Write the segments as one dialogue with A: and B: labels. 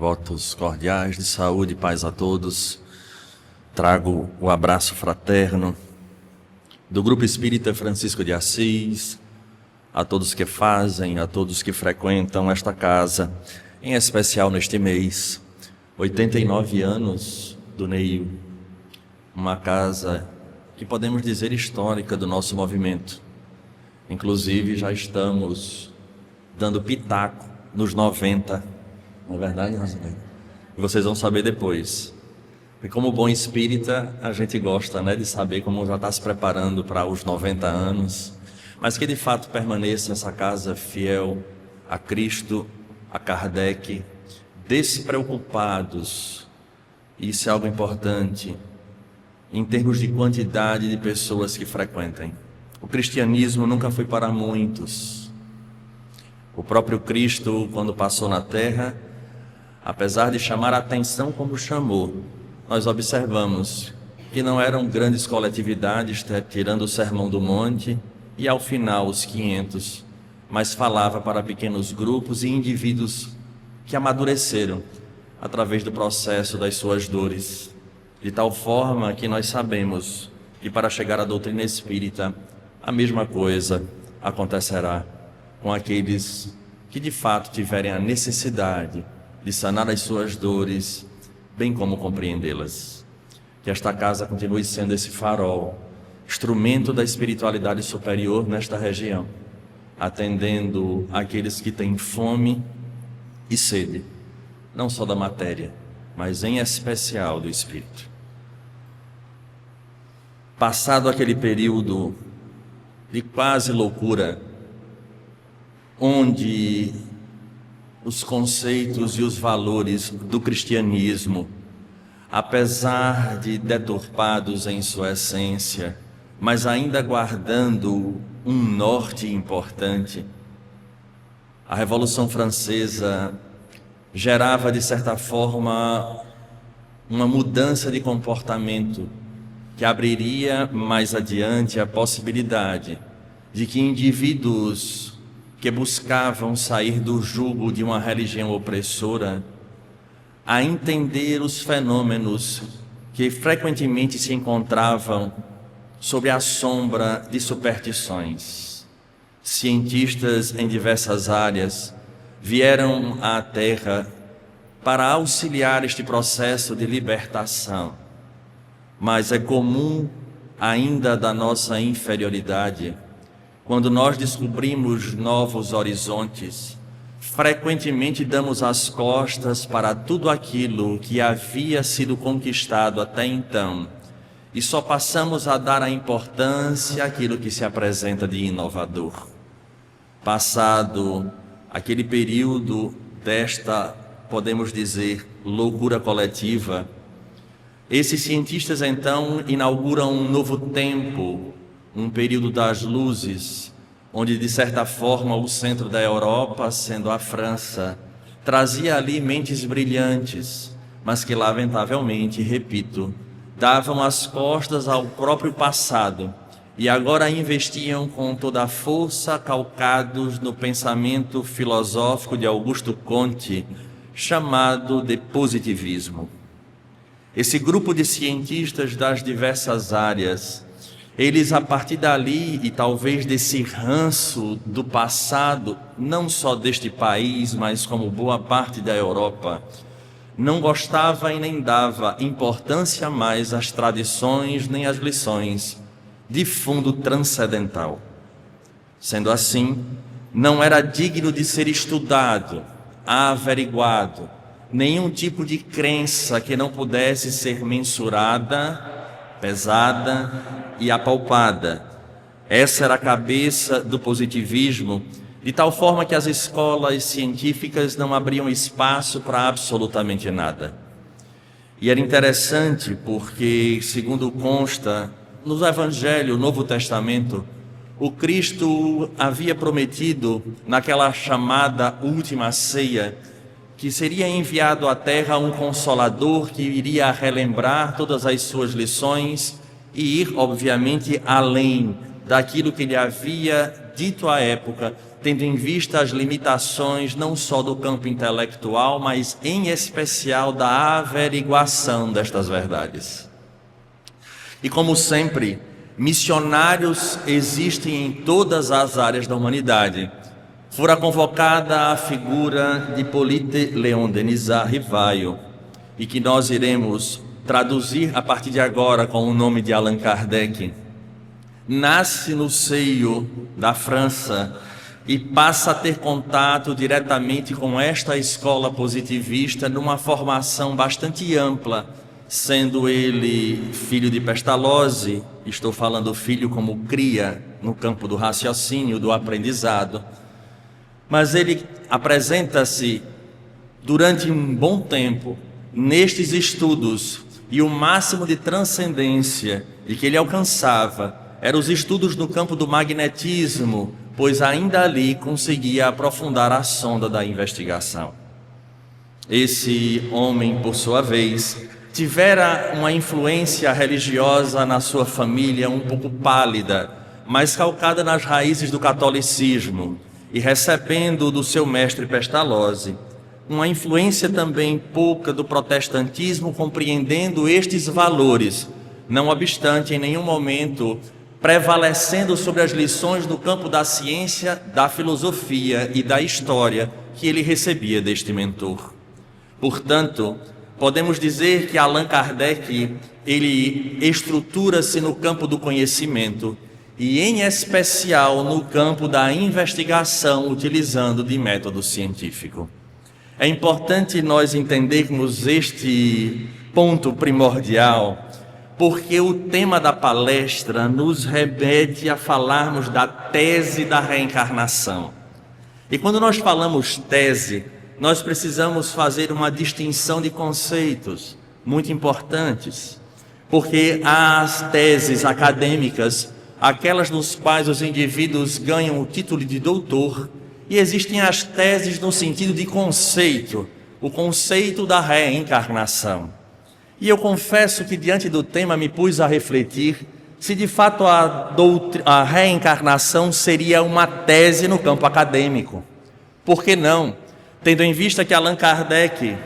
A: Votos cordiais de saúde e paz a todos. Trago o abraço fraterno do Grupo Espírita Francisco de Assis, a todos que fazem, a todos que frequentam esta casa, em especial neste mês, 89 anos do Neil, uma casa que podemos dizer histórica do nosso movimento. Inclusive já estamos dando pitaco nos 90, não é verdade, Rosinei? E vocês vão saber depois. E como bom espírita, a gente gosta, de saber como já está se preparando para os 90 anos, mas que de fato permaneça essa casa fiel a Cristo, a Kardec, despreocupados. Isso é algo importante em termos de quantidade de pessoas que frequentem. O cristianismo nunca foi para muitos. O próprio Cristo, quando passou na terra, apesar de chamar a atenção como chamou, nós observamos que não eram grandes coletividades, tirando o Sermão do Monte e ao final os 500, mas falava para pequenos grupos e indivíduos que amadureceram através do processo das suas dores, de tal forma que nós sabemos que para chegar à doutrina espírita, a mesma coisa acontecerá com aqueles que de fato tiverem a necessidade de sanar as suas dores, bem como compreendê-las. Que esta casa continue sendo esse farol, instrumento da espiritualidade superior nesta região, atendendo aqueles que têm fome e sede, não só da matéria, mas em especial do espírito. Passado aquele período de quase loucura, onde os conceitos e os valores do cristianismo, apesar de deturpados em sua essência, mas ainda guardando um norte importante, a Revolução Francesa gerava, de certa forma, uma mudança de comportamento que abriria mais adiante a possibilidade de que indivíduos que buscavam sair do jugo de uma religião opressora, a entender os fenômenos que frequentemente se encontravam sob a sombra de superstições. Cientistas em diversas áreas vieram à Terra para auxiliar este processo de libertação, mas é comum ainda da nossa inferioridade, quando nós descobrimos novos horizontes, frequentemente damos as costas para tudo aquilo que havia sido conquistado até então e só passamos a dar a importância àquilo que se apresenta de inovador. Passado aquele período desta, podemos dizer, loucura coletiva, esses cientistas então inauguram um novo tempo, um período das luzes, onde de certa forma o centro da Europa, sendo a França, trazia ali mentes brilhantes, mas que lamentavelmente, repito, davam as costas ao próprio passado e agora investiam com toda a força calcados no pensamento filosófico de Augusto Comte, chamado de positivismo. Esse grupo de cientistas das diversas áreas, eles a partir dali e talvez desse ranço do passado, não só deste país, mas como boa parte da Europa, não gostava e nem dava importância mais às tradições nem às lições de fundo transcendental. Sendo assim, não era digno de ser estudado, averiguado, nenhum tipo de crença que não pudesse ser mensurada, pesada e apalpada. Essa era a cabeça do positivismo, de tal forma que as escolas científicas não abriam espaço para absolutamente nada. E era interessante porque, segundo consta no Evangelho, Novo Testamento, o Cristo havia prometido naquela chamada última ceia que seria enviado à terra um Consolador que iria relembrar todas as suas lições e ir, obviamente, além daquilo que ele havia dito à época, tendo em vista as limitações não só do campo intelectual, mas em especial da averiguação destas verdades. E como sempre, missionários existem em todas as áreas da humanidade. Fora convocada a figura de Hippolyte Léon Denisard Rivaio, e que nós iremos traduzir a partir de agora com o nome de Allan Kardec. Nasce no seio da França e passa a ter contato diretamente com esta escola positivista numa formação bastante ampla, sendo ele filho de Pestalozzi, estou falando filho como cria no campo do raciocínio, do aprendizado, mas ele apresenta-se durante um bom tempo nestes estudos, e o máximo de transcendência de que ele alcançava eram os estudos no campo do magnetismo, pois ainda ali conseguia aprofundar a sonda da investigação. Esse homem, por sua vez, tivera uma influência religiosa na sua família um pouco pálida, mas calcada nas raízes do catolicismo, e recebendo do seu mestre Pestalozzi uma influência também pouca do protestantismo, compreendendo estes valores, não obstante em nenhum momento prevalecendo sobre as lições no campo da ciência, da filosofia e da história que ele recebia deste mentor. Portanto, podemos dizer que Allan Kardec, ele estrutura-se no campo do conhecimento e, em especial, no campo da investigação, utilizando de método científico. É importante nós entendermos este ponto primordial, porque o tema da palestra nos remete a falarmos da tese da reencarnação. E quando nós falamos tese, nós precisamos fazer uma distinção de conceitos muito importantes, porque há as teses acadêmicas, aquelas nos quais os indivíduos ganham o título de doutor, e existem as teses no sentido de conceito, o conceito da reencarnação. E eu confesso que diante do tema me pus a refletir se de fato a reencarnação seria uma tese no campo acadêmico. Por que não? Tendo em vista que Allan Kardec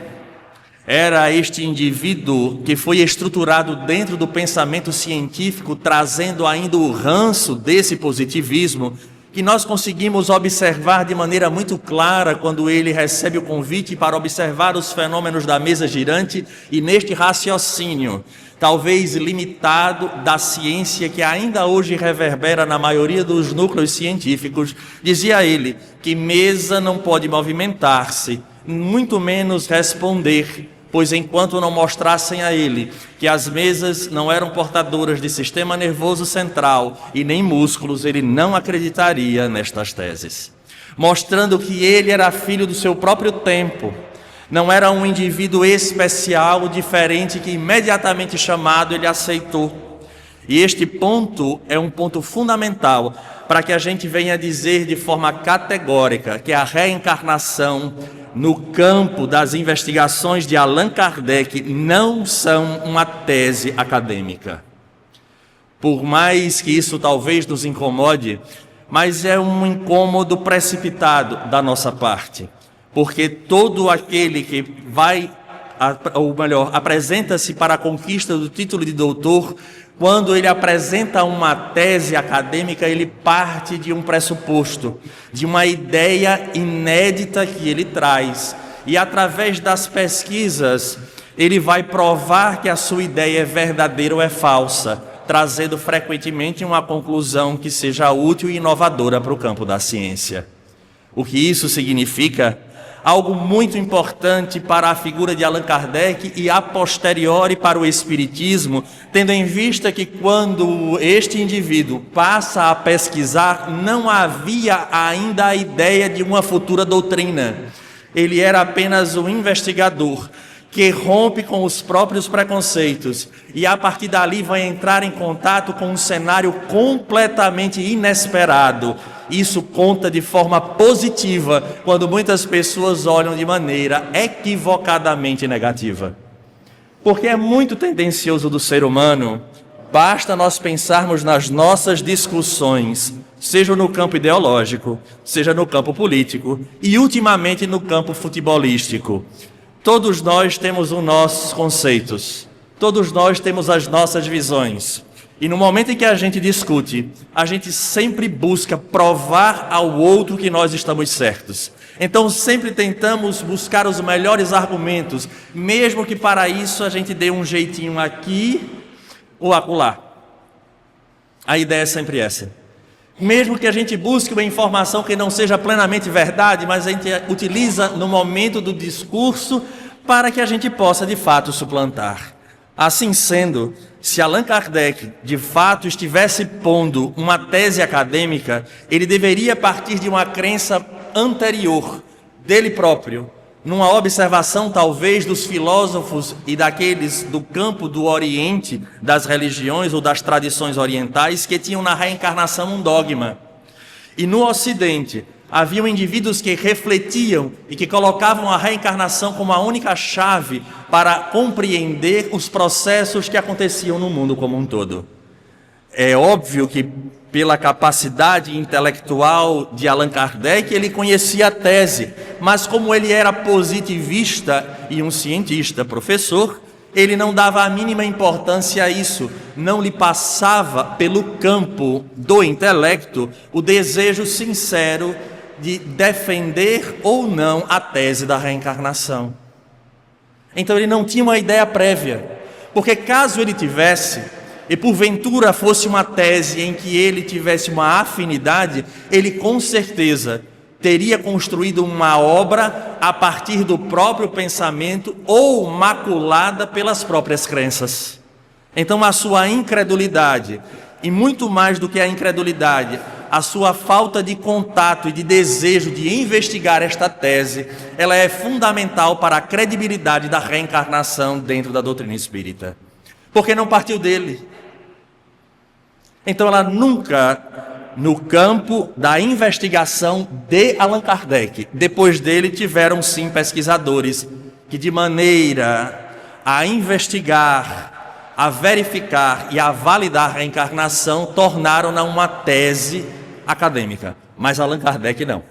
A: era este indivíduo que foi estruturado dentro do pensamento científico, trazendo ainda o ranço desse positivismo, que nós conseguimos observar de maneira muito clara quando ele recebe o convite para observar os fenômenos da mesa girante, e neste raciocínio, talvez limitado, da ciência que ainda hoje reverbera na maioria dos núcleos científicos, dizia ele que mesa não pode movimentar-se, muito menos responder, pois enquanto não mostrassem a ele que as mesas não eram portadoras de sistema nervoso central e nem músculos, ele não acreditaria nestas teses. Mostrando que ele era filho do seu próprio tempo, não era um indivíduo especial, diferente, que imediatamente chamado ele aceitou. E este ponto é um ponto fundamental para que a gente venha dizer de forma categórica que a reencarnação no campo das investigações de Allan Kardec não são uma tese acadêmica. Por mais que isso talvez nos incomode, mas é um incômodo precipitado da nossa parte, porque todo aquele que vai, ou melhor, apresenta-se para a conquista do título de doutor, quando ele apresenta uma tese acadêmica, ele parte de um pressuposto, de uma ideia inédita que ele traz. E através das pesquisas, ele vai provar que a sua ideia é verdadeira ou é falsa, trazendo frequentemente uma conclusão que seja útil e inovadora para o campo da ciência. O que isso significa? Algo muito importante para a figura de Allan Kardec e a posteriori para o Espiritismo, tendo em vista que quando este indivíduo passa a pesquisar, não havia ainda a ideia de uma futura doutrina. Ele era apenas um investigador que rompe com os próprios preconceitos e a partir dali vai entrar em contato com um cenário completamente inesperado. Isso conta de forma positiva quando muitas pessoas olham de maneira equivocadamente negativa. Porque é muito tendencioso do ser humano basta nós pensarmos nas nossas discussões, seja no campo ideológico, seja no campo político e, ultimamente, no campo futebolístico. Todos nós temos os nossos conceitos, todos nós temos as nossas visões. E no momento em que a gente discute, a gente sempre busca provar ao outro que nós estamos certos. Então sempre tentamos buscar os melhores argumentos, mesmo que para isso a gente dê um jeitinho aqui ou acolá. A ideia é sempre essa. Mesmo que a gente busque uma informação que não seja plenamente verdade, mas a gente utiliza no momento do discurso para que a gente possa de fato suplantar. Assim sendo, se Allan Kardec de fato estivesse pondo uma tese acadêmica, ele deveria partir de uma crença anterior dele próprio, numa observação talvez dos filósofos e daqueles do campo do Oriente, das religiões ou das tradições orientais, que tinham na reencarnação um dogma. E no Ocidente haviam indivíduos que refletiam e que colocavam a reencarnação como a única chave para compreender os processos que aconteciam no mundo como um todo. É óbvio que, pela capacidade intelectual de Allan Kardec, ele conhecia a tese, mas como ele era positivista e um cientista, professor, ele não dava a mínima importância a isso, não lhe passava pelo campo do intelecto o desejo sincero de defender ou não a tese da reencarnação. Então ele não tinha uma ideia prévia, porque caso ele tivesse, e porventura fosse uma tese em que ele tivesse uma afinidade, ele com certeza teria construído uma obra a partir do próprio pensamento ou maculada pelas próprias crenças. Então a sua incredulidade, e muito mais do que a incredulidade, a sua falta de contato e de desejo de investigar esta tese, ela é fundamental para a credibilidade da reencarnação dentro da doutrina espírita. Porque não partiu dele. Então ela nunca, no campo da investigação de Allan Kardec, depois dele tiveram sim pesquisadores que de maneira a investigar, a verificar e a validar a reencarnação, tornaram-na uma tese acadêmica, mas Allan Kardec não.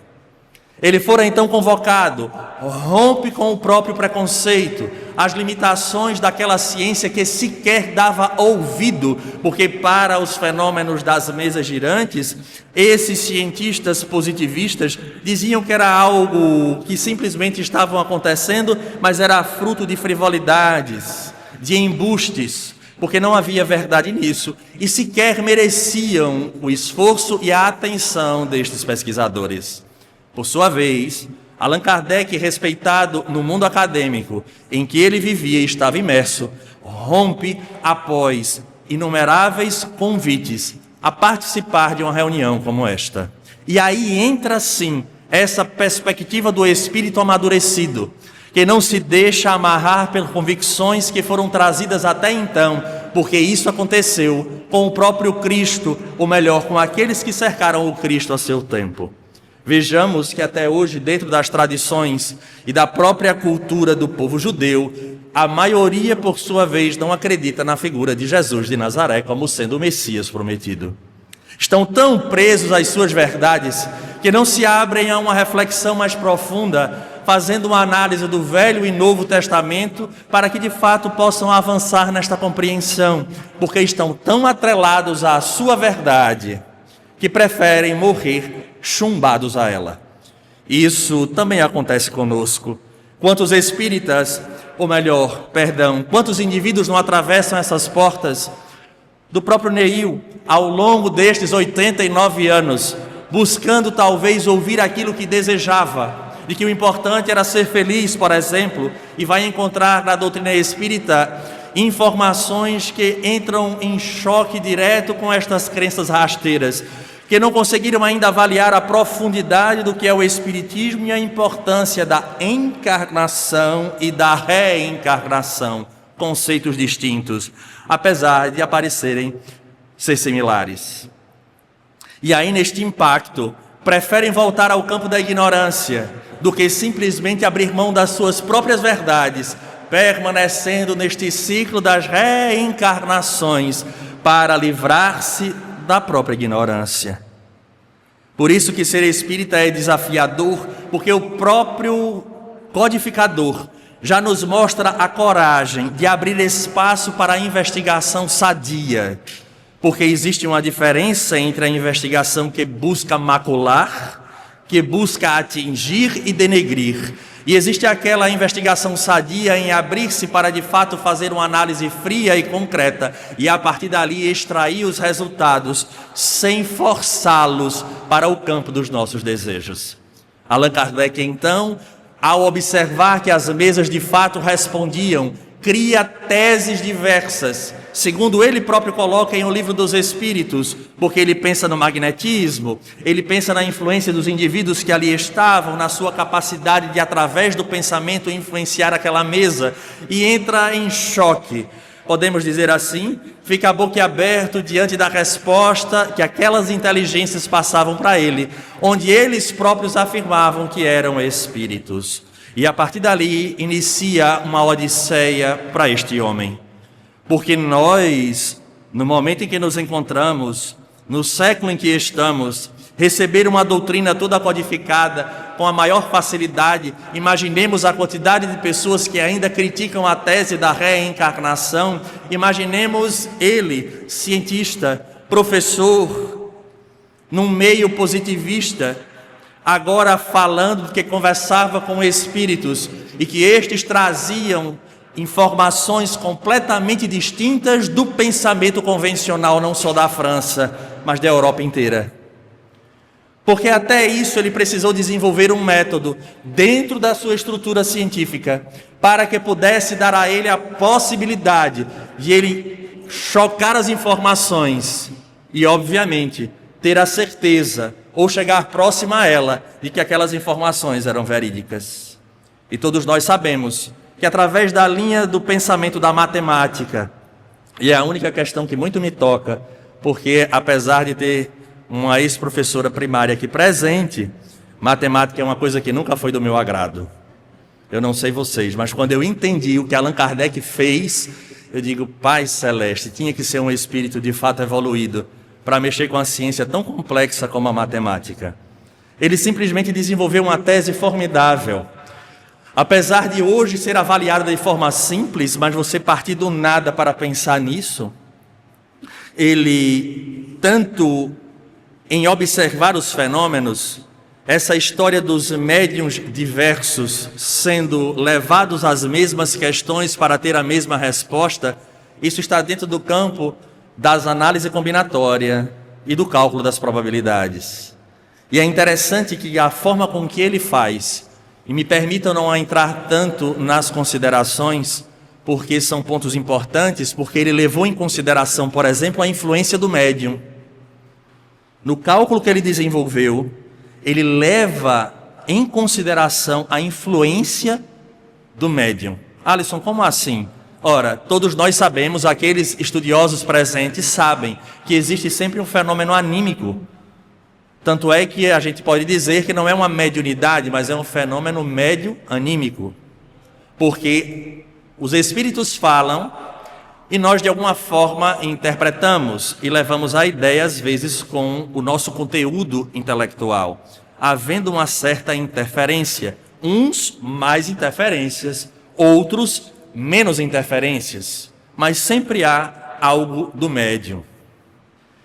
A: Ele fora então convocado, rompe com o próprio preconceito, as limitações daquela ciência que sequer dava ouvido, porque para os fenômenos das mesas girantes, esses cientistas positivistas diziam que era algo que simplesmente estavam acontecendo, mas era fruto de frivolidades, de embustes, porque não havia verdade nisso, e sequer mereciam o esforço e a atenção destes pesquisadores. Por sua vez, Allan Kardec, respeitado no mundo acadêmico em que ele vivia e estava imerso, rompe após inumeráveis convites a participar de uma reunião como esta. E aí entra sim essa perspectiva do espírito amadurecido, que não se deixa amarrar pelas convicções que foram trazidas até então, porque isso aconteceu com o próprio Cristo, ou melhor, com aqueles que cercaram o Cristo a seu tempo. Vejamos que até hoje, dentro das tradições e da própria cultura do povo judeu, a maioria, por sua vez, não acredita na figura de Jesus de Nazaré como sendo o Messias prometido. Estão tão presos às suas verdades que não se abrem a uma reflexão mais profunda, fazendo uma análise do Velho e Novo Testamento para que de fato possam avançar nesta compreensão, porque estão tão atrelados à sua verdade que preferem morrer chumbados a ela. Isso também acontece conosco. Quantos espíritas, ou melhor, quantos indivíduos não atravessam essas portas do próprio Neil ao longo destes 89 anos, buscando talvez ouvir aquilo que desejava, de que o importante era ser feliz, por exemplo, e vai encontrar na doutrina espírita informações que entram em choque direto com estas crenças rasteiras, que não conseguiram ainda avaliar a profundidade do que é o espiritismo e a importância da encarnação e da reencarnação, conceitos distintos, apesar de parecerem ser similares. E aí, neste impacto, preferem voltar ao campo da ignorância do que simplesmente abrir mão das suas próprias verdades, permanecendo neste ciclo das reencarnações, para livrar-se da própria ignorância. Por isso que ser espírita é desafiador, porque o próprio codificador já nos mostra a coragem de abrir espaço para a investigação sadia, porque existe uma diferença entre a investigação que busca macular, que busca atingir e denegrir, e existe aquela investigação sadia em abrir-se para de fato fazer uma análise fria e concreta e a partir dali extrair os resultados sem forçá-los para o campo dos nossos desejos. Allan Kardec, então, ao observar que as mesas de fato respondiam, cria teses diversas, segundo ele próprio coloca em O Livro dos Espíritos, porque ele pensa no magnetismo, ele pensa na influência dos indivíduos que ali estavam, na sua capacidade de, através do pensamento, influenciar aquela mesa, e entra em choque. Podemos dizer assim, fica boquiaberto diante da resposta que aquelas inteligências passavam para ele, onde eles próprios afirmavam que eram espíritos. E a partir dali inicia uma odisseia para este homem. Porque nós, no momento em que nos encontramos, no século em que estamos, receber uma doutrina toda codificada com a maior facilidade, imaginemos a quantidade de pessoas que ainda criticam a tese da reencarnação, imaginemos ele, cientista, professor, num meio positivista, agora falando que conversava com espíritos e que estes traziam informações completamente distintas do pensamento convencional, não só da França, mas da Europa inteira. Porque até isso ele precisou desenvolver um método dentro da sua estrutura científica para que pudesse dar a ele a possibilidade de ele chocar as informações e, obviamente, ter a certeza ou chegar próximo a ela de que aquelas informações eram verídicas. E todos nós sabemos que através da linha do pensamento da matemática, e é a única questão que muito me toca, porque apesar de ter uma ex-professora primária aqui presente, matemática é uma coisa que nunca foi do meu agrado. Eu não sei vocês, mas quando eu entendi o que Allan Kardec fez, eu digo, Pai Celeste, tinha que ser um espírito de fato evoluído para mexer com a ciência tão complexa como a matemática. Ele simplesmente desenvolveu uma tese formidável. Apesar de hoje ser avaliada de forma simples, mas você partir do nada para pensar nisso, ele, tanto em observar os fenômenos, essa história dos médiuns diversos sendo levados às mesmas questões para ter a mesma resposta, isso está dentro do campo das análises combinatórias e do cálculo das probabilidades. E é interessante que a forma com que ele faz, e me permitam não entrar tanto nas considerações, porque são pontos importantes, porque ele levou em consideração, por exemplo, a influência do médium. No cálculo que ele desenvolveu, ele leva em consideração a influência do médium. Alisson, como assim? Ora, todos nós sabemos, aqueles estudiosos presentes sabem, que existe sempre um fenômeno anímico. Tanto é que a gente pode dizer que não é uma mediunidade, mas é um fenômeno médio-anímico. Porque os espíritos falam e nós de alguma forma interpretamos e levamos a ideia às vezes com o nosso conteúdo intelectual, havendo uma certa interferência, uns mais interferências, outros menos interferências, mas sempre há algo do médium.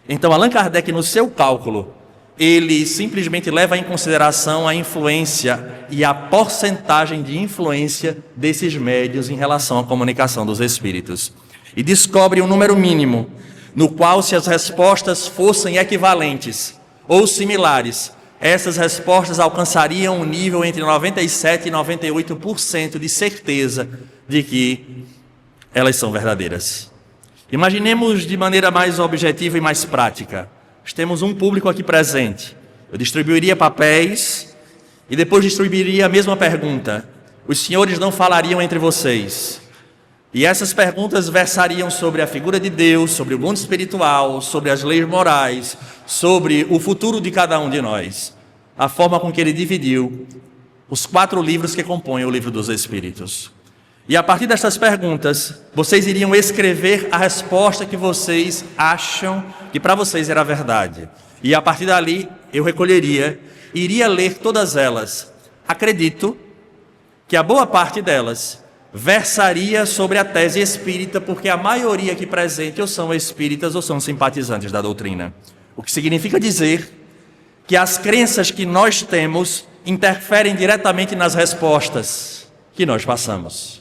A: Então Allan Kardec, no seu cálculo, ele simplesmente leva em consideração a influência e a porcentagem de influência desses médiuns em relação à comunicação dos espíritos. E descobre um número mínimo, no qual, se as respostas fossem equivalentes ou similares, essas respostas alcançariam um nível entre 97% e 98% de certeza de que elas são verdadeiras. Imaginemos de maneira mais objetiva e mais prática. Nós temos um público aqui presente. Eu distribuiria papéis e depois distribuiria a mesma pergunta. Os senhores não falariam entre vocês. E essas perguntas versariam sobre a figura de Deus, sobre o mundo espiritual, sobre as leis morais, sobre o futuro de cada um de nós. A forma com que ele dividiu os 4 livros que compõem o Livro dos Espíritos. E a partir destas perguntas, vocês iriam escrever a resposta que vocês acham que para vocês era a verdade. E a partir dali, eu recolheria, iria ler todas elas. Acredito que a boa parte delas versaria sobre a tese espírita, porque a maioria aqui presente ou são espíritas ou são simpatizantes da doutrina. O que significa dizer que as crenças que nós temos interferem diretamente nas respostas que nós passamos.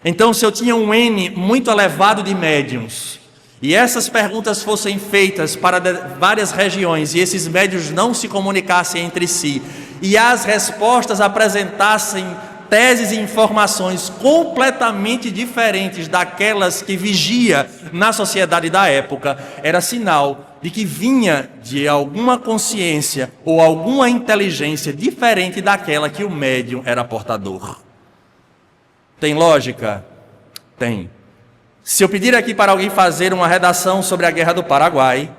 A: Então, se eu tinha um N muito elevado de médiuns, e essas perguntas fossem feitas para várias regiões, e esses médiuns não se comunicassem entre si, e as respostas apresentassem teses e informações completamente diferentes daquelas que vigia na sociedade da época, era sinal de que vinha de alguma consciência ou alguma inteligência diferente daquela que o médium era portador. Tem lógica? Tem. Se eu pedir aqui para alguém fazer uma redação sobre a Guerra do Paraguai,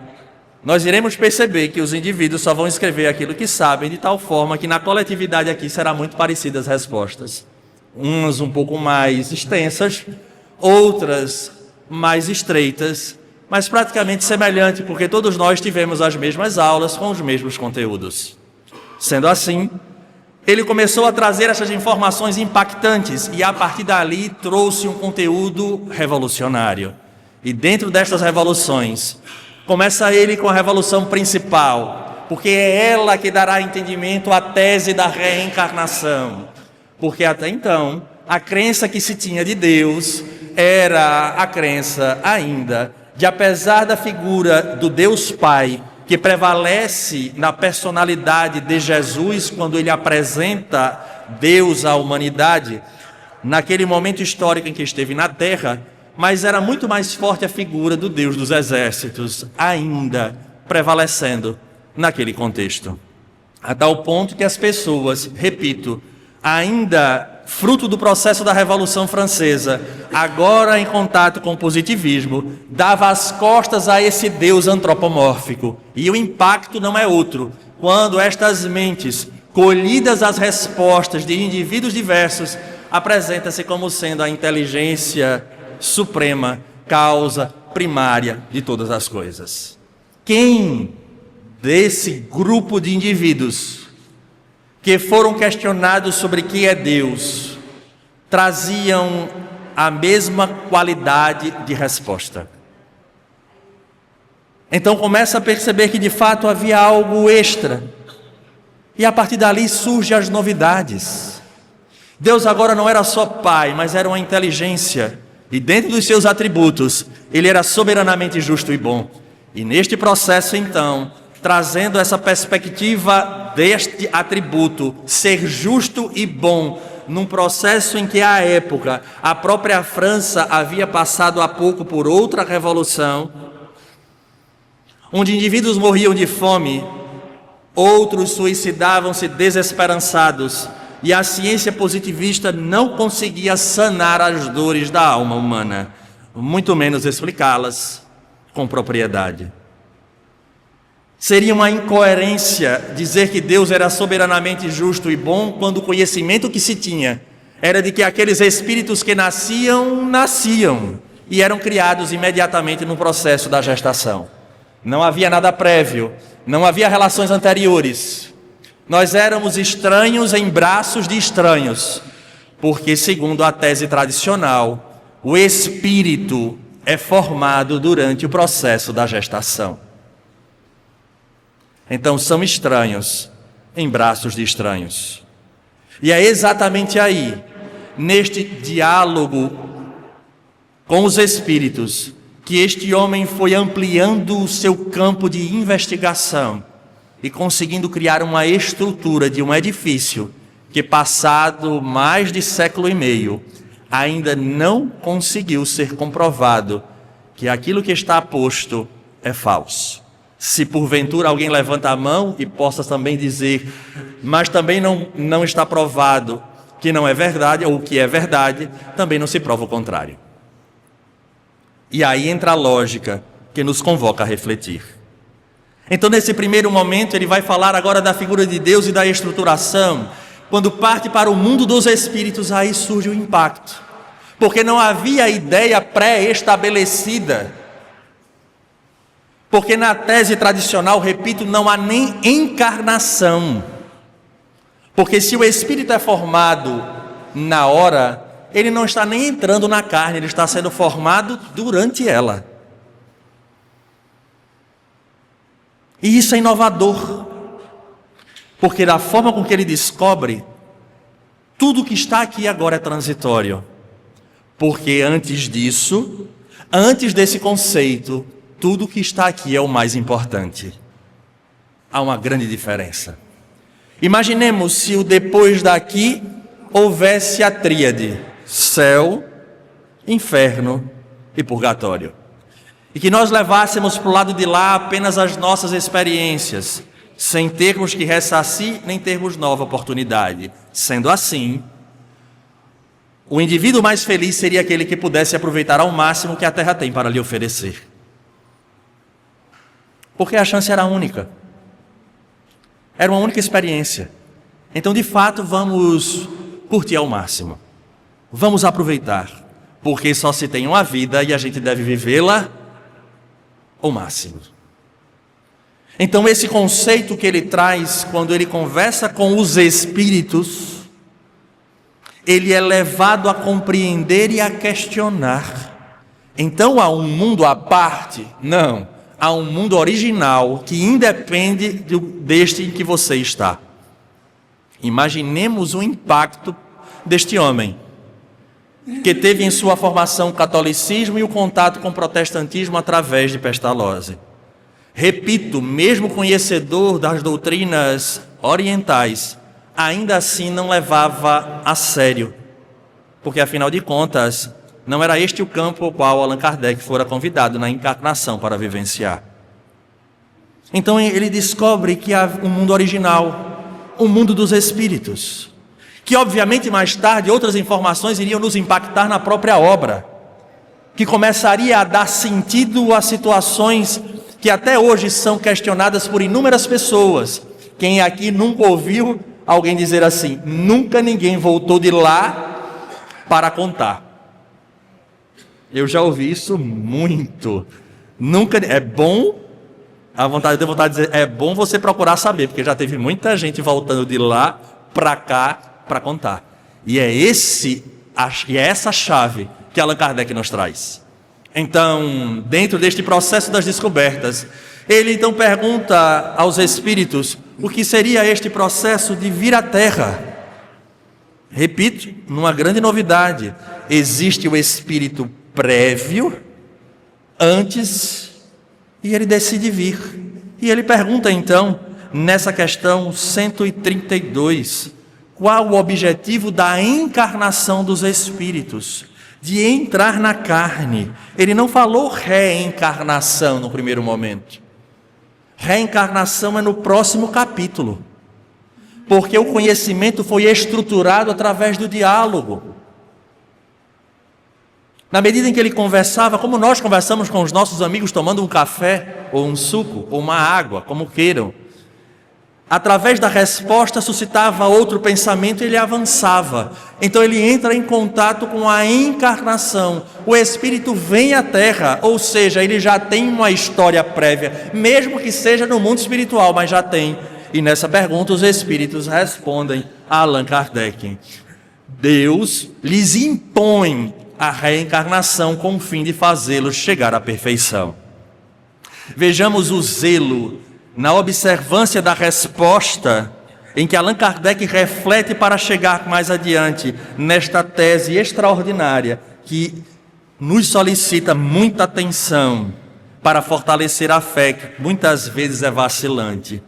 A: nós iremos perceber que os indivíduos só vão escrever aquilo que sabem, de tal forma que na coletividade aqui será muito parecidas as respostas. Umas um pouco mais extensas, outras mais estreitas, mas praticamente semelhante, porque todos nós tivemos as mesmas aulas com os mesmos conteúdos. Sendo assim, ele começou a trazer essas informações impactantes e, a partir dali, trouxe um conteúdo revolucionário. E dentro destas revoluções, começa ele com a revolução principal, porque é ela que dará entendimento à tese da reencarnação. Porque até então, a crença que se tinha de Deus era a crença ainda de, apesar da figura do Deus Pai, que prevalece na personalidade de Jesus quando ele apresenta Deus à humanidade, naquele momento histórico em que esteve na Terra, mas era muito mais forte a figura do Deus dos exércitos, ainda prevalecendo naquele contexto. A tal ponto que as pessoas, repito, ainda fruto do processo da Revolução Francesa, agora em contato com o positivismo, dava as costas a esse Deus antropomórfico. E o impacto não é outro. Quando estas mentes, colhidas as respostas de indivíduos diversos, apresenta-se como sendo a inteligência suprema, causa primária de todas as coisas. Quem desse grupo de indivíduos que foram questionados sobre o que é Deus, traziam a mesma qualidade de resposta? Então começa a perceber que de fato havia algo extra, e a partir dali surgem as novidades. Deus agora não era só Pai, mas era uma inteligência, e dentro dos seus atributos, Ele era soberanamente justo e bom. E neste processo então, trazendo essa perspectiva deste atributo, ser justo e bom, num processo em que à época a própria França havia passado há pouco por outra revolução, onde indivíduos morriam de fome, outros suicidavam-se desesperançados, e a ciência positivista não conseguia sanar as dores da alma humana, muito menos explicá-las com propriedade. Seria uma incoerência dizer que Deus era soberanamente justo e bom, quando o conhecimento que se tinha era de que aqueles espíritos que nasciam e eram criados imediatamente no processo da gestação. Não havia nada prévio, não havia relações anteriores. Nós éramos estranhos em braços de estranhos, porque, segundo a tese tradicional, o espírito é formado durante o processo da gestação. Então são estranhos em braços de estranhos. E é exatamente aí, neste diálogo com os espíritos, que este homem foi ampliando o seu campo de investigação e conseguindo criar uma estrutura de um edifício que, passado mais de século e meio, ainda não conseguiu ser comprovado que aquilo que está posto é falso. Se porventura alguém levanta a mão e possa também dizer, mas também não está provado que não é verdade, ou que é verdade, também não se prova o contrário. E aí entra a lógica que nos convoca a refletir. Então, nesse primeiro momento, ele vai falar agora da figura de Deus e da estruturação. Quando parte para o mundo dos espíritos, aí surge o impacto. porque não havia ideia pré-estabelecida. Porque na tese tradicional, repito, não há nem encarnação. Porque se o espírito é formado na hora, ele não está nem entrando na carne, ele está sendo formado durante ela. E isso é inovador, porque da forma com que ele descobre, tudo que está aqui agora é transitório. Porque antes disso, antes desse conceito, tudo que está aqui é o mais importante. Há uma grande diferença. Imaginemos se o depois daqui houvesse a tríade: céu, inferno e purgatório. E que nós levássemos para o lado de lá apenas as nossas experiências, sem termos que ressarcir, nem termos nova oportunidade. Sendo assim, o indivíduo mais feliz seria aquele que pudesse aproveitar ao máximo o que a Terra tem para lhe oferecer. Porque a chance era única. Era uma única experiência. Então, de fato, vamos curtir ao máximo. Vamos aproveitar. Porque só se tem uma vida e a gente deve vivê-la ao máximo. Então, esse conceito que ele traz quando ele conversa com os espíritos, ele é levado a compreender e a questionar. Então, há um mundo à parte? Não. Há um mundo original que independe deste em que você está. Imaginemos o impacto deste homem, que teve em sua formação o catolicismo e o contato com o protestantismo através de Pestalozzi. Repito, mesmo conhecedor das doutrinas orientais, ainda assim não levava a sério, porque afinal de contas, não era este o campo ao qual Allan Kardec fora convidado na encarnação para vivenciar. Então ele descobre que há um mundo original, o mundo dos espíritos, que obviamente mais tarde outras informações iriam nos impactar na própria obra, que começaria a dar sentido a situações que até hoje são questionadas por inúmeras pessoas. Quem aqui nunca ouviu alguém dizer assim: nunca ninguém voltou de lá para contar? Eu já ouvi isso muito. Nunca é bom, eu tenho vontade de dizer, é bom você procurar saber, porque já teve muita gente voltando de lá para cá para contar. E é essa chave que Allan Kardec nos traz. Então, dentro deste processo das descobertas, ele então pergunta aos espíritos o que seria este processo de vir à Terra. Repito, numa grande novidade, existe o espírito prévio, antes, e ele decide vir. E ele pergunta então, nessa questão 132, qual o objetivo da encarnação dos espíritos, de entrar na carne. Ele não falou reencarnação no primeiro momento. Reencarnação é no próximo capítulo, porque o conhecimento foi estruturado através do diálogo. Na medida em que ele conversava, como nós conversamos com os nossos amigos tomando um café, ou um suco, ou uma água, como queiram, através da resposta suscitava outro pensamento e ele avançava. Então ele entra em contato com a encarnação. O espírito vem à Terra, ou seja, ele já tem uma história prévia, mesmo que seja no mundo espiritual, mas já tem. E nessa pergunta os espíritos respondem a Allan Kardec: Deus lhes impõe a reencarnação com o fim de fazê-los chegar à perfeição. Vejamos o zelo na observância da resposta em que Allan Kardec reflete para chegar mais adiante nesta tese extraordinária que nos solicita muita atenção para fortalecer a fé, que muitas vezes é vacilante.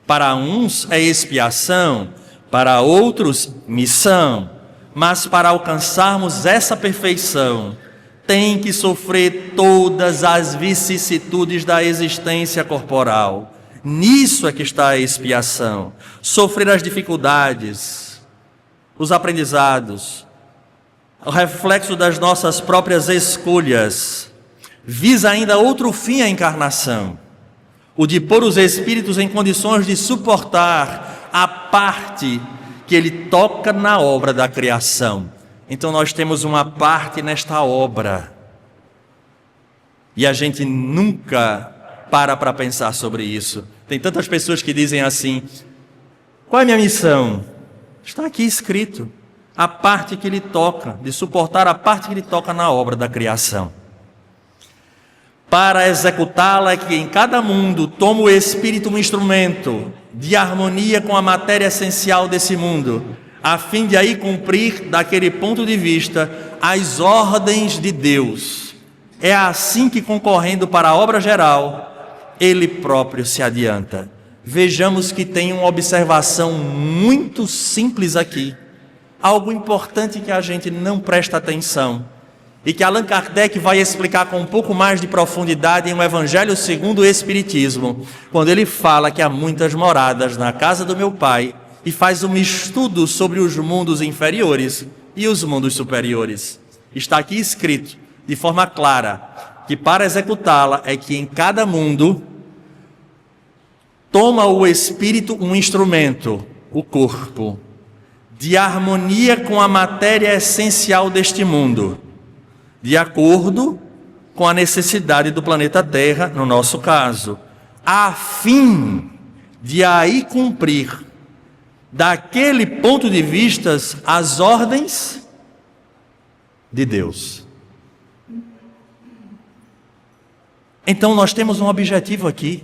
A: Para uns é expiação, para outros missão, mas para alcançarmos essa perfeição, tem que sofrer todas as vicissitudes da existência corporal. Nisso é que está a expiação. Sofrer as dificuldades, os aprendizados, o reflexo das nossas próprias escolhas. Visa ainda outro fim a encarnação, o de pôr os espíritos em condições de suportar a parte que ele toca na obra da criação. Então nós temos uma parte nesta obra. E a gente nunca para pensar sobre isso. Tem tantas pessoas que dizem assim: qual é a minha missão? Está aqui escrito. A parte que lhe toca, de suportar a parte que lhe toca na obra da criação. Para executá-la é que em cada mundo toma o Espírito um instrumento de harmonia com a matéria essencial desse mundo, a fim de aí cumprir, daquele ponto de vista, as ordens de Deus. É assim que, concorrendo para a obra geral, ele próprio se adianta. Vejamos que tem uma observação muito simples aqui, algo importante que a gente não presta atenção, e que Allan Kardec vai explicar com um pouco mais de profundidade em O Evangelho segundo o Espiritismo, quando ele fala que há muitas moradas na casa do meu Pai, e faz um estudo sobre os mundos inferiores e os mundos superiores. Está aqui escrito de forma clara que para executá-la é que em cada mundo toma o Espírito um instrumento, o corpo, de harmonia com a matéria essencial deste mundo, de acordo com a necessidade do planeta Terra, no nosso caso, a fim de aí cumprir, daquele ponto de vista, as ordens de Deus. Então nós temos um objetivo aqui: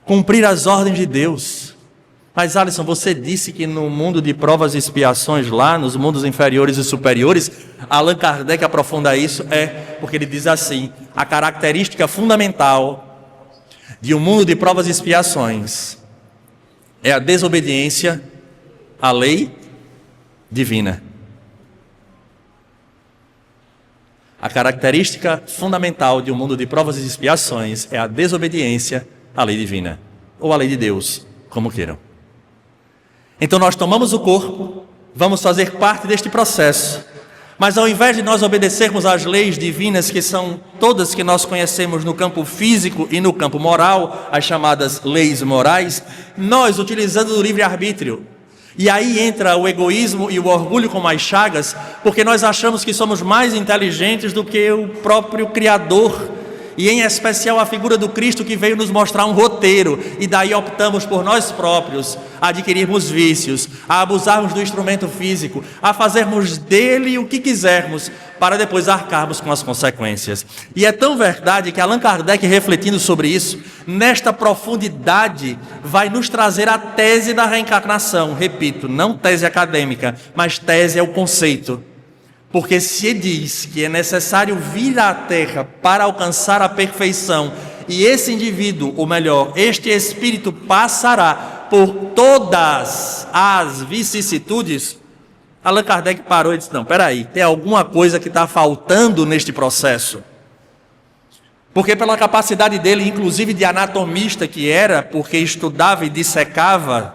A: cumprir as ordens de Deus. Mas Alisson, você disse que no mundo de provas e expiações, lá nos mundos inferiores e superiores, Allan Kardec aprofunda isso, porque ele diz assim: a característica fundamental de um mundo de provas e expiações é a desobediência à lei divina. A característica fundamental de um mundo de provas e expiações é a desobediência à lei divina, ou à lei de Deus, como queiram. Então nós tomamos o corpo, vamos fazer parte deste processo, mas ao invés de nós obedecermos às leis divinas, que são todas que nós conhecemos no campo físico e no campo moral, as chamadas leis morais, nós, utilizando o livre-arbítrio, e aí entra o egoísmo e o orgulho como as chagas, porque nós achamos que somos mais inteligentes do que o próprio Criador, e em especial a figura do Cristo, que veio nos mostrar um roteiro, e daí optamos por nós próprios a adquirirmos vícios, a abusarmos do instrumento físico, a fazermos dele o que quisermos, para depois arcarmos com as consequências. E é tão verdade que Allan Kardec, refletindo sobre isso, nesta profundidade, vai nos trazer a tese da reencarnação. Repito, não tese acadêmica, mas tese é o conceito. Porque se diz que é necessário vir à Terra para alcançar a perfeição, e esse indivíduo, ou melhor, este espírito passará por todas as vicissitudes, Allan Kardec parou e disse: não, peraí, tem alguma coisa que está faltando neste processo. Porque pela capacidade dele, inclusive de anatomista que era, porque estudava e dissecava,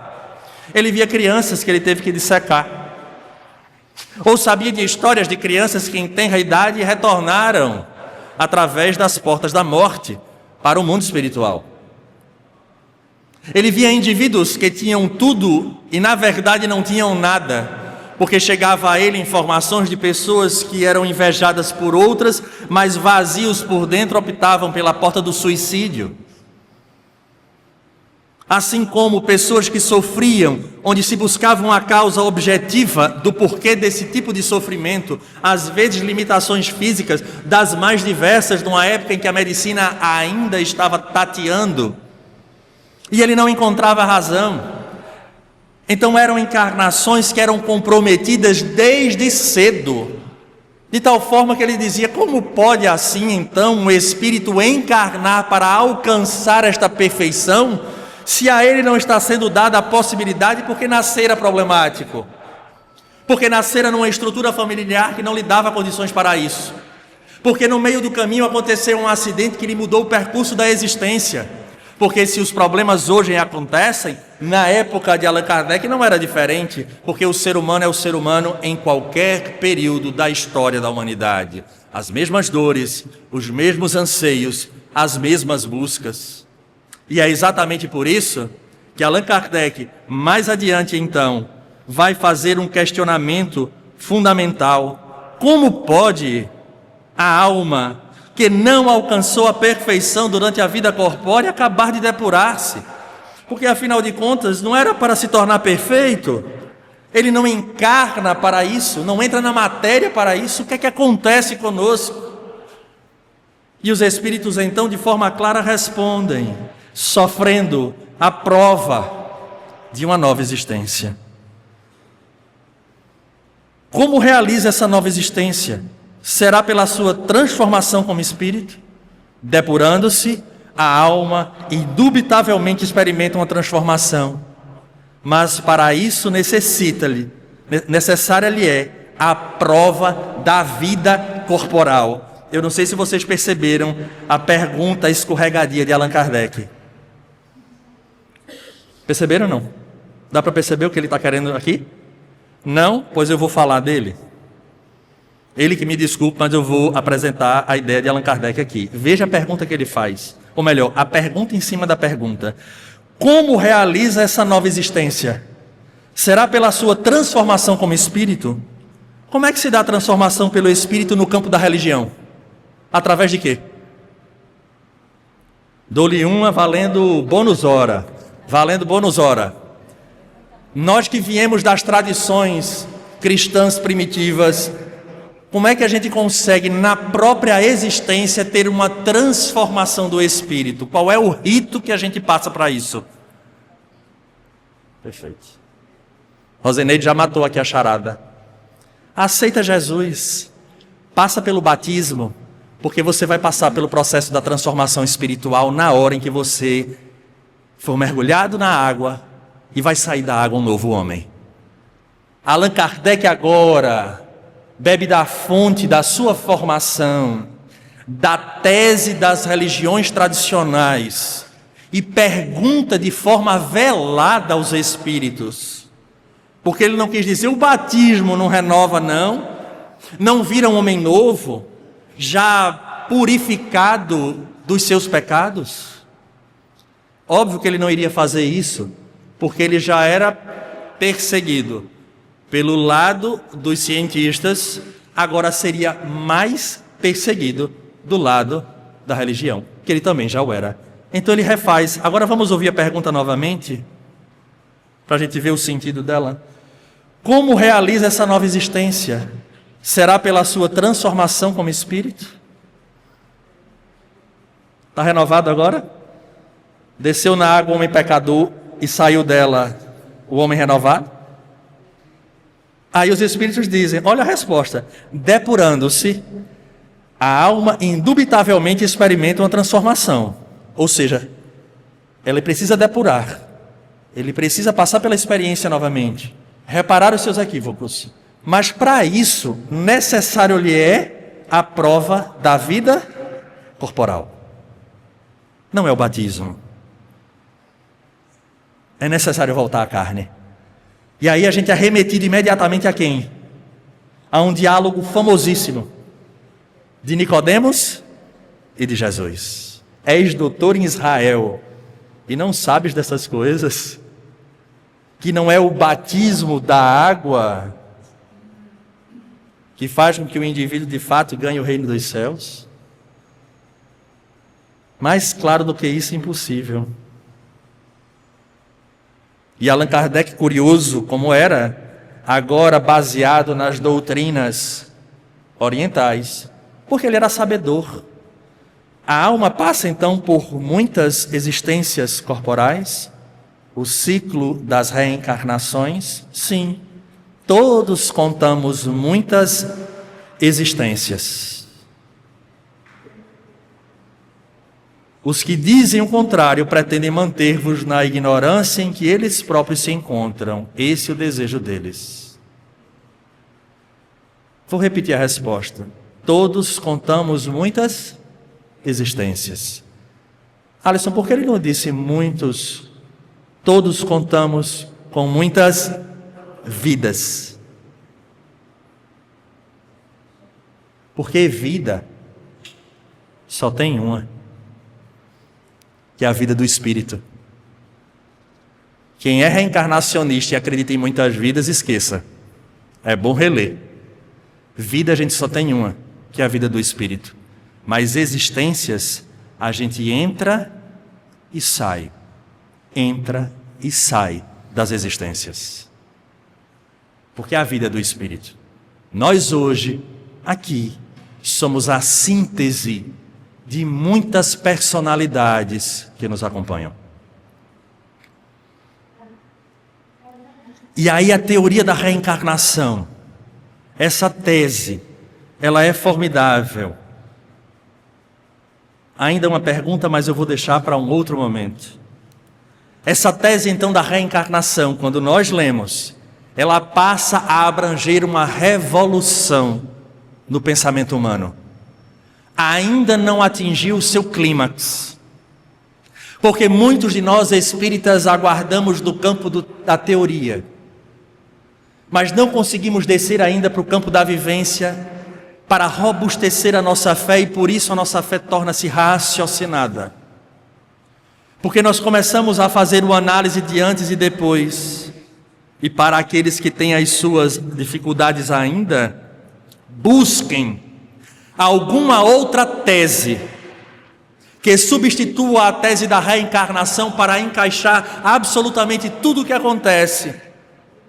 A: ele via crianças que ele teve que dissecar. Ou sabia de histórias de crianças que em tenra idade retornaram através das portas da morte para o mundo espiritual. Ele via indivíduos que tinham tudo e na verdade não tinham nada, porque chegava a ele informações de pessoas que eram invejadas por outras, mas vazios por dentro optavam pela porta do suicídio. Assim como pessoas que sofriam, onde se buscava uma causa objetiva do porquê desse tipo de sofrimento, às vezes limitações físicas das mais diversas, numa época em que a medicina ainda estava tateando, e ele não encontrava razão. Então eram encarnações que eram comprometidas desde cedo, de tal forma que ele dizia: como pode assim então um espírito encarnar para alcançar esta perfeição, se a ele não está sendo dada a possibilidade, porque nascera problemático, porque nascera numa estrutura familiar que não lhe dava condições para isso, porque no meio do caminho aconteceu um acidente que lhe mudou o percurso da existência. Porque se os problemas hoje acontecem, na época de Allan Kardec não era diferente, porque o ser humano é o ser humano em qualquer período da história da humanidade. As mesmas dores, os mesmos anseios, as mesmas buscas. E é exatamente por isso que Allan Kardec, mais adiante então, vai fazer um questionamento fundamental. Como pode a alma que não alcançou a perfeição durante a vida corpórea acabar de depurar-se? Porque, afinal de contas, não era para se tornar perfeito. Ele não encarna para isso, não entra na matéria para isso. O que é que acontece conosco? E os Espíritos, então, de forma clara respondem, sofrendo a prova de uma nova existência. Como realiza essa nova existência? Será pela sua transformação como espírito? Depurando-se, a alma indubitavelmente experimenta uma transformação. Mas para isso necessária lhe é a prova da vida corporal. Eu não sei se vocês perceberam a pergunta escorregadia de Allan Kardec. Perceberam ou não? Dá para perceber o que ele está querendo aqui? Não? Pois eu vou falar dele. Ele que me desculpe, mas eu vou apresentar a ideia de Allan Kardec aqui. Veja a pergunta que ele faz. Ou melhor, a pergunta em cima da pergunta. Como realiza essa nova existência? Será pela sua transformação como espírito? Como é que se dá a transformação pelo espírito no campo da religião? Através de quê? Dou-lhe uma valendo bônus hora. Valendo bônus hora. Nós que viemos das tradições cristãs primitivas, como é que a gente consegue na própria existência ter uma transformação do espírito? Qual é o rito que a gente passa para isso? Perfeito. Roseneide já matou aqui a charada. Aceita Jesus, passa pelo batismo, porque você vai passar pelo processo da transformação espiritual na hora em que você for mergulhado na água e vai sair da água um novo homem. Allan Kardec agora bebe da fonte da sua formação, da tese das religiões tradicionais e pergunta de forma velada aos espíritos, porque ele não quis dizer o batismo não renova, não vira um homem novo, já purificado dos seus pecados. Óbvio que ele não iria fazer isso, porque ele já era perseguido pelo lado dos cientistas, agora seria mais perseguido do lado da religião, que ele também já o era. Então ele refaz. Agora vamos ouvir a pergunta novamente, para a gente ver o sentido dela. Como realiza essa nova existência? Será pela sua transformação como espírito? Está renovado agora? Desceu na água o homem pecador e saiu dela o homem renovado? Aí os espíritos dizem, olha a resposta, depurando-se, a alma indubitavelmente experimenta uma transformação. Ou seja, ela precisa depurar, ele precisa passar pela experiência novamente, reparar os seus equívocos. Mas para isso, necessário lhe é a prova da vida corporal. Não é o batismo. É necessário voltar à carne. E aí a gente é remetido imediatamente a quem? A um diálogo famosíssimo de Nicodemos e de Jesus. És doutor em Israel e não sabes dessas coisas? Que não é o batismo da água que faz com que o indivíduo de fato ganhe o reino dos céus? Mais claro do que isso, impossível. E Allan Kardec, curioso como era, agora baseado nas doutrinas orientais, porque ele era sabedor. A alma passa então por muitas existências corporais, o ciclo das reencarnações, sim, todos contamos muitas existências. Os que dizem o contrário pretendem manter-vos na ignorância em que eles próprios se encontram. Esse é o desejo deles. Vou repetir a resposta. Todos contamos muitas existências. Alisson, por que ele não disse muitos? Todos contamos com muitas vidas. Porque vida só tem uma, que é a vida do espírito. Quem é reencarnacionista e acredita em muitas vidas, esqueça. É bom reler. Vida a gente só tem uma, que é a vida do Espírito. Mas existências, a gente entra e sai. Entra e sai das existências. Porque é a vida do Espírito. Nós hoje, aqui, somos a síntese de muitas personalidades que nos acompanham. E aí a teoria da reencarnação, essa tese, ela é formidável. Ainda uma pergunta, mas eu vou deixar para um outro momento. Essa tese então da reencarnação, quando nós lemos, ela passa a abranger uma revolução no pensamento humano. Ainda não atingiu o seu clímax. Porque muitos de nós espíritas aguardamos do campo da teoria, mas não conseguimos descer ainda para o campo da vivência para robustecer a nossa fé, e por isso a nossa fé torna-se raciocinada. Porque nós começamos a fazer uma análise de antes e depois, e para aqueles que têm as suas dificuldades ainda, busquem alguma outra tese que substitua a tese da reencarnação para encaixar absolutamente tudo o que acontece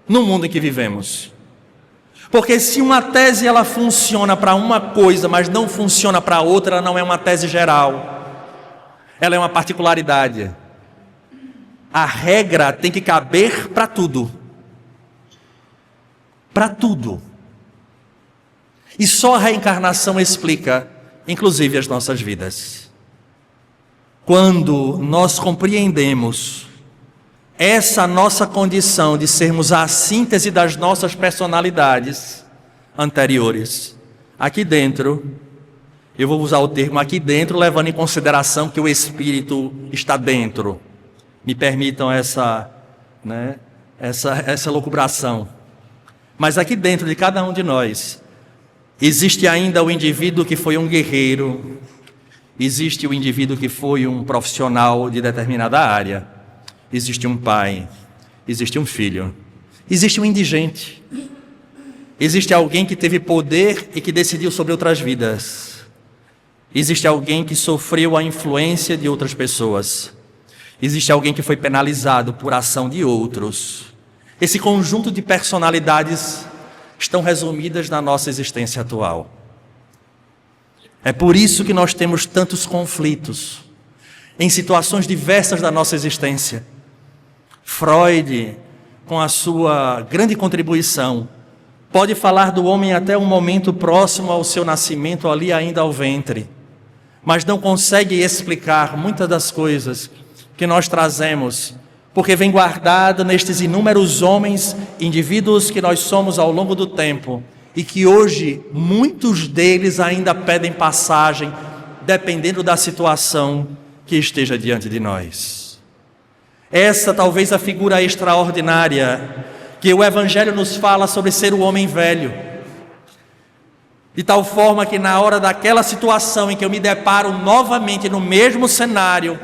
A: no mundo em que vivemos. Porque se uma tese ela funciona para uma coisa, mas não funciona para outra, ela não é uma tese geral. Ela é uma particularidade. A regra tem que caber para tudo. Para tudo. E só a reencarnação explica, inclusive, as nossas vidas. Quando nós compreendemos essa nossa condição de sermos a síntese das nossas personalidades anteriores, aqui dentro, eu vou usar o termo aqui dentro, levando em consideração que o Espírito está dentro. Me permitam essa lucubração. Mas aqui dentro de cada um de nós, existe ainda o indivíduo que foi um guerreiro, existe o indivíduo que foi um profissional de determinada área, existe um pai, existe um filho, existe um indigente, existe alguém que teve poder e que decidiu sobre outras vidas, existe alguém que sofreu a influência de outras pessoas, existe alguém que foi penalizado por ação de outros. Esse conjunto de personalidades estão resumidas na nossa existência atual. É por isso que nós temos tantos conflitos em situações diversas da nossa existência. Freud, com a sua grande contribuição, pode falar do homem até um momento próximo ao seu nascimento, ali ainda ao ventre, mas não consegue explicar muitas das coisas que nós trazemos, porque vem guardado nestes inúmeros homens, indivíduos que nós somos ao longo do tempo, e que hoje muitos deles ainda pedem passagem, dependendo da situação que esteja diante de nós. Essa talvez a figura extraordinária que o Evangelho nos fala sobre ser o homem velho, de tal forma que na hora daquela situação em que eu me deparo novamente no mesmo cenário,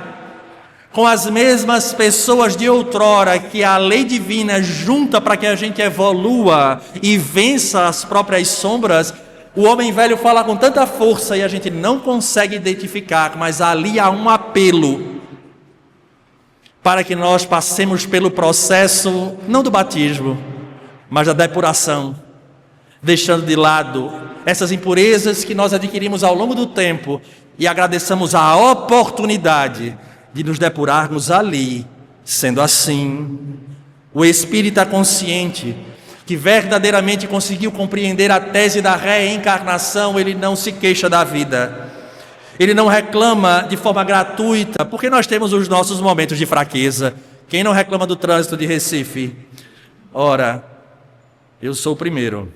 A: com as mesmas pessoas de outrora que a lei divina junta para que a gente evolua e vença as próprias sombras, o homem velho fala com tanta força e a gente não consegue identificar, mas ali há um apelo para que nós passemos pelo processo, não do batismo, mas da depuração, deixando de lado essas impurezas que nós adquirimos ao longo do tempo e agradeçamos a oportunidade de nos depurarmos ali. Sendo assim, o espírita consciente, que verdadeiramente conseguiu compreender a tese da reencarnação, ele não se queixa da vida. Ele não reclama de forma gratuita, porque nós temos os nossos momentos de fraqueza. Quem não reclama do trânsito de Recife? Ora, eu sou o primeiro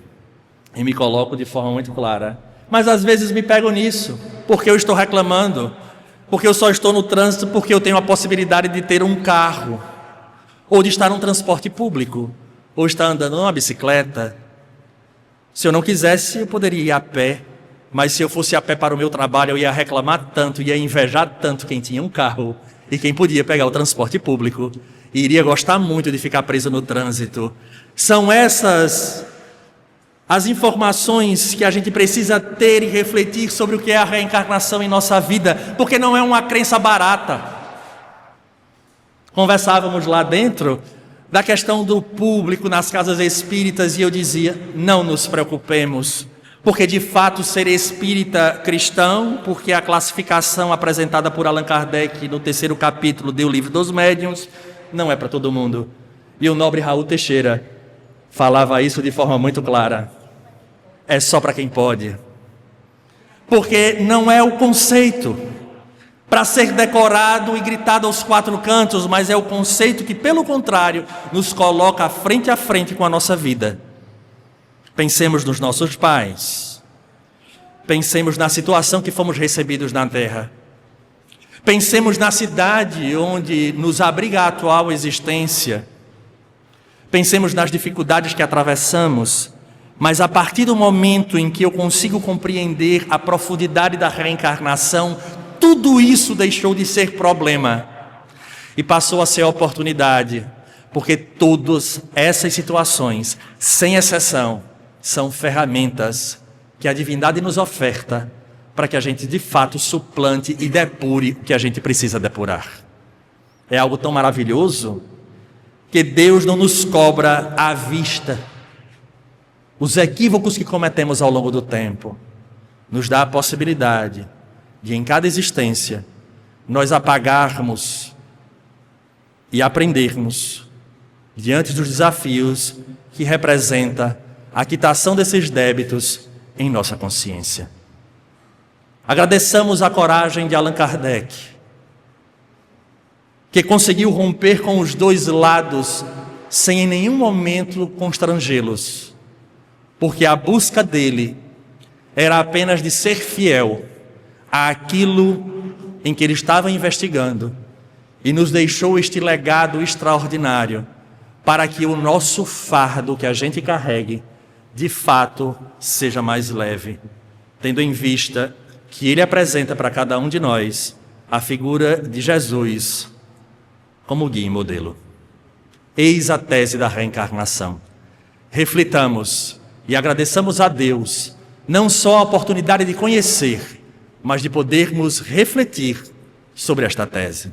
A: e me coloco de forma muito clara. Mas às vezes me pego nisso, porque eu estou reclamando, porque eu só estou no trânsito porque eu tenho a possibilidade de ter um carro, ou de estar num transporte público, ou estar andando numa bicicleta. Se eu não quisesse, eu poderia ir a pé. Mas se eu fosse a pé para o meu trabalho, eu ia reclamar tanto, ia invejar tanto quem tinha um carro e quem podia pegar o transporte público, e iria gostar muito de ficar preso no trânsito. São essas as informações que a gente precisa ter e refletir sobre o que é a reencarnação em nossa vida, porque não é uma crença barata. Conversávamos lá dentro da questão do público nas casas espíritas e eu dizia, não nos preocupemos, porque de fato ser espírita cristão, porque a classificação apresentada por Allan Kardec no 3º capítulo do Livro dos Médiuns, não é para todo mundo. E o nobre Raul Teixeira falava isso de forma muito clara. É só para quem pode. Porque não é o conceito para ser decorado e gritado aos 4 cantos, mas é o conceito que, pelo contrário, nos coloca frente a frente com a nossa vida. Pensemos nos nossos pais. Pensemos na situação que fomos recebidos na terra. Pensemos na cidade onde nos abriga a atual existência. Pensemos nas dificuldades que atravessamos. Mas a partir do momento em que eu consigo compreender a profundidade da reencarnação, tudo isso deixou de ser problema e passou a ser oportunidade, porque todas essas situações, sem exceção, são ferramentas que a divindade nos oferta para que a gente de fato suplante e depure o que a gente precisa depurar. É algo tão maravilhoso que Deus não nos cobra à vista os equívocos que cometemos ao longo do tempo. Nos dá a possibilidade de, em cada existência, nós apagarmos e aprendermos diante dos desafios que representa a quitação desses débitos em nossa consciência. Agradeçamos a coragem de Allan Kardec, que conseguiu romper com os dois lados sem em nenhum momento constrangê-los, porque a busca dele era apenas de ser fiel àquilo em que ele estava investigando e nos deixou este legado extraordinário para que o nosso fardo que a gente carregue de fato seja mais leve, tendo em vista que ele apresenta para cada um de nós a figura de Jesus como guia e modelo. Eis a tese da reencarnação. Reflitamos e agradeçamos a Deus, não só a oportunidade de conhecer, mas de podermos refletir sobre esta tese.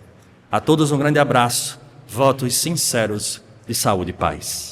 A: A todos um grande abraço, votos sinceros de saúde e paz.